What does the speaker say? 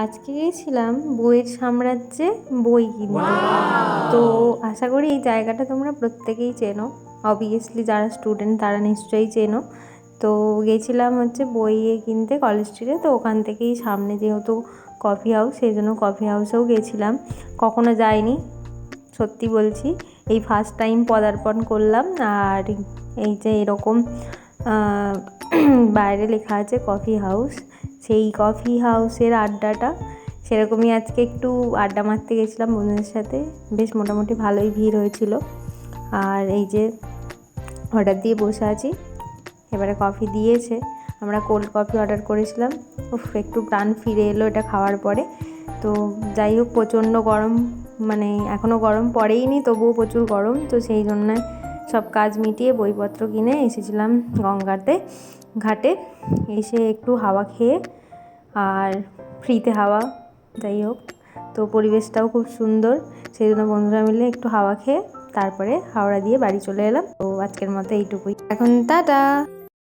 আজকে গেছিলাম বইয়ের সাম্রাজ্যে বই কিনতে। তো আশা করি এই জায়গাটা তোমরা প্রত্যেকেই চেনো, অবভিয়াসলি যারা স্টুডেন্ট তারা নিশ্চয়ই চেনো। তো গেছিলাম হচ্ছে বই কিনতে কলেজ স্ট্রিটে। তো ওখান থেকেই সামনে যেহেতু কফি হাউস, সেই জন্য কফি হাউসেও গেছিলাম। কখনো যাইনি, সত্যি বলছি, এই ফার্স্ট টাইম পদার্পণ করলাম। আর এই যে এরকম বাইরে লেখা আছে কফি হাউস, সেই কফি হাউসের আড্ডাটা সেরকমই আজকে একটু আড্ডা মারতে গেছিলাম বন্ধুদের সাথে। বেশ মোটামুটি ভালোই ভিড় হয়েছিল। আর এই যে অর্ডার দিয়ে বসে আছি, এবারে কফি দিয়েছে। আমরা কোল্ড কফি অর্ডার করেছিলাম। একটু প্রাণ ফিরে এলো এটা খাওয়ার পরে। তো যাই হোক, প্রচণ্ড গরম, মানে এখনও গরম পড়েইনি, তবুও প্রচুর গরম। তো সেই জন্য সব কাজ মিটিয়ে বইপত্র কিনে এসেছিলাম গঙ্গাতে ঘাটে। এসে একটু হাওয়া খেয়ে, আর ফ্রিতে হাওয়া, যাই হোক, তো পরিবেশটাও খুব সুন্দর। সেই জন্য বন্ধুরা মিলে একটু হাওয়া খেয়ে তারপরে হাওড়া দিয়ে বাড়ি চলে এলাম। তো আজকের মতো এইটুকুই, এখন টাটা।